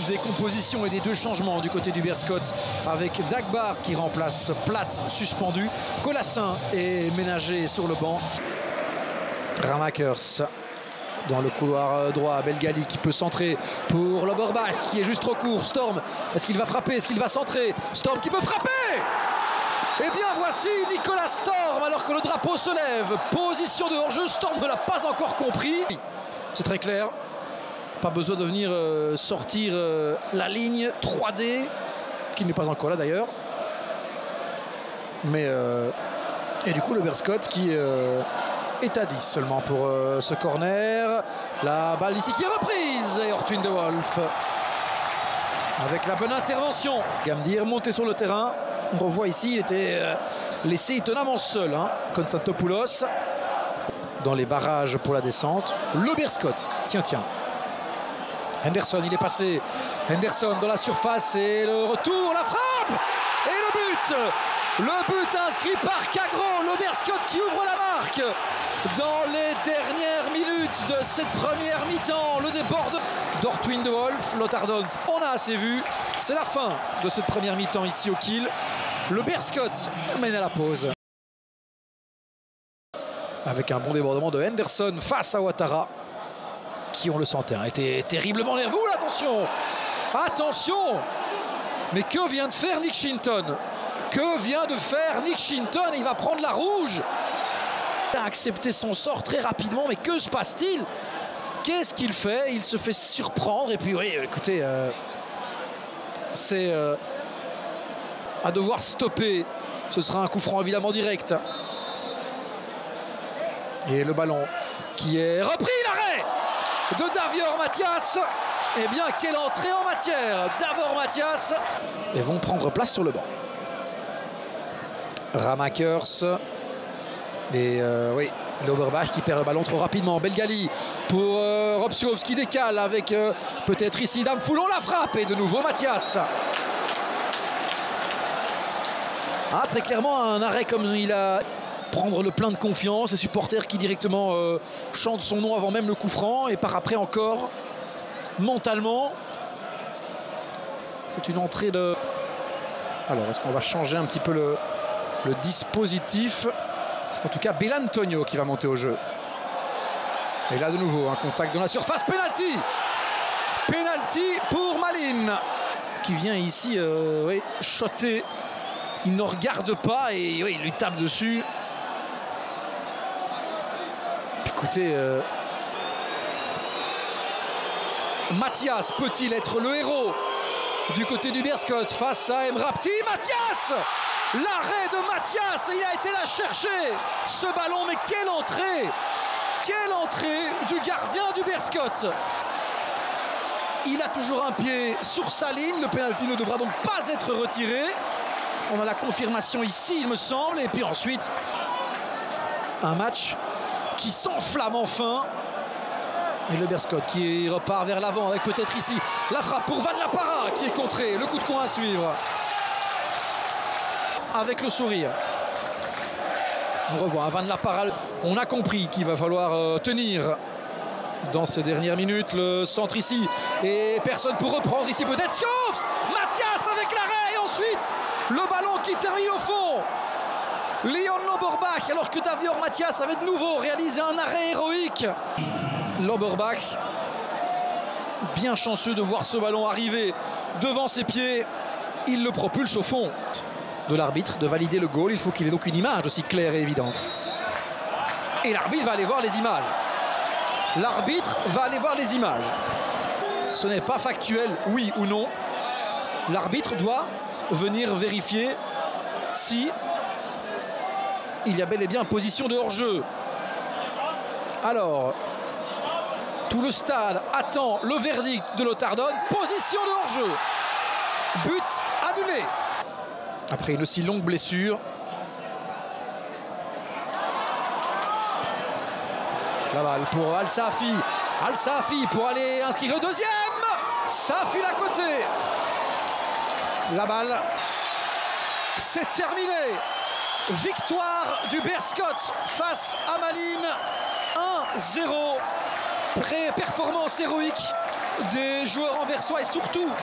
des compositions et des deux changements du côté du Beerscot, avec Dagbar qui remplace Platt suspendu, Colassin est ménagé sur le banc. Ramakers dans le couloir droit, Belgali qui peut centrer pour Loberbach qui est juste trop court. Storm, est-ce qu'il va frapper? Est-ce qu'il va centrer? Storm qui peut frapper! Eh bien voici Nicolas Storm alors que le drapeau se lève. Position de hors-jeu, Storm ne l'a pas encore compris. C'est très clair. Pas besoin de venir sortir la ligne 3D, qui n'est pas encore là d'ailleurs. Mais et du coup le Beerscot qui est à 10 seulement pour ce corner. La balle ici qui est reprise et Ortwin de Wolf avec la bonne intervention. Gamdi est remonté sur le terrain. On revoit ici, il était laissé étonnamment seul, hein, Konstantopoulos dans les barrages pour la descente. Le Beerscot, tiens. Henderson, il est passé. Henderson dans la surface et le retour, la frappe et le but. Le but inscrit par Cagro, le Beerscot qui ouvre la marque dans les dernières minutes de cette première mi-temps. Le débord d'Ortwin de Wolf, Lothar Dont, on a assez vu. C'est la fin de cette première mi-temps ici au Kiel. Le Beerscot mène à la pause. Avec un bon débordement de Henderson face à Ouattara, qui, on le sentait, a été terriblement nerveux. Attention! Attention! Mais que vient de faire Nick Shinton? Que vient de faire Nick Shinton? Il va prendre la rouge. Il a accepté son sort très rapidement, mais que se passe-t-il? Qu'est-ce qu'il fait? Il se fait surprendre. Et puis, oui, écoutez, c'est à devoir stopper. Ce sera un coup franc évidemment direct. Et le ballon qui est repris, l'arrêt de Davior Mathias. Eh bien, quelle entrée en matière, Davor Mathias. Et vont prendre place sur le banc. Ramakers. Et oui, Loberbach qui perd le ballon trop rapidement. Belgali pour Robsiov qui décale avec peut-être ici Dame Foulon, la frappe. Et de nouveau Mathias. Ah, très clairement un arrêt comme il a... Prendre le plein de confiance, les supporters qui directement chantent son nom avant même le coup franc et par après encore mentalement. C'est une entrée de... Alors est-ce qu'on va changer un petit peu le dispositif? C'est en tout cas Belantonio qui va monter au jeu. Et là de nouveau un contact dans la surface, penalty. Penalty pour Malin qui vient ici oui, shotter. Il ne regarde pas et oui, il lui tape dessus. Écoutez, Mathias peut-il être le héros du côté du Beerscot face à Emrapti? Mathias! L'arrêt de Mathias, il a été là chercher ce ballon, mais quelle entrée! Quelle entrée du gardien du Beerscot! Il a toujours un pied sur sa ligne, le pénalty ne devra donc pas être retiré. On a la confirmation ici, il me semble, et puis ensuite, un match qui s'enflamme enfin. Et le Beerscot qui repart vers l'avant avec peut-être ici la frappe pour Van La Parra qui est contré. Le coup de coin à suivre. Avec le sourire. On revoit Van La Parra. On a compris qu'il va falloir tenir dans ces dernières minutes. Le centre ici. Et personne pour reprendre ici peut-être. Schoofs! Mathias avec l'arrêt et ensuite le ballon qui termine au fond. Leon Loberbach, alors que Davior Mathias avait de nouveau réalisé un arrêt héroïque. Loberbach, bien chanceux de voir ce ballon arriver devant ses pieds. Il le propulse au fond. De l'arbitre de valider le goal, il faut qu'il ait donc une image aussi claire et évidente. Et l'arbitre va aller voir les images. L'arbitre va aller voir les images. Ce n'est pas factuel, oui ou non. L'arbitre doit venir vérifier si il y a bel et bien position de hors-jeu. Alors, tout le stade attend le verdict de Lothar Dont. Position de hors-jeu. But annulé. Après une aussi longue blessure. La balle pour Al Saafi. Al Saafi pour aller inscrire le deuxième. Ça file à côté. La balle. C'est terminé. Victoire du Beerscot face à Malines. 1-0. Performance héroïque des joueurs anversois et surtout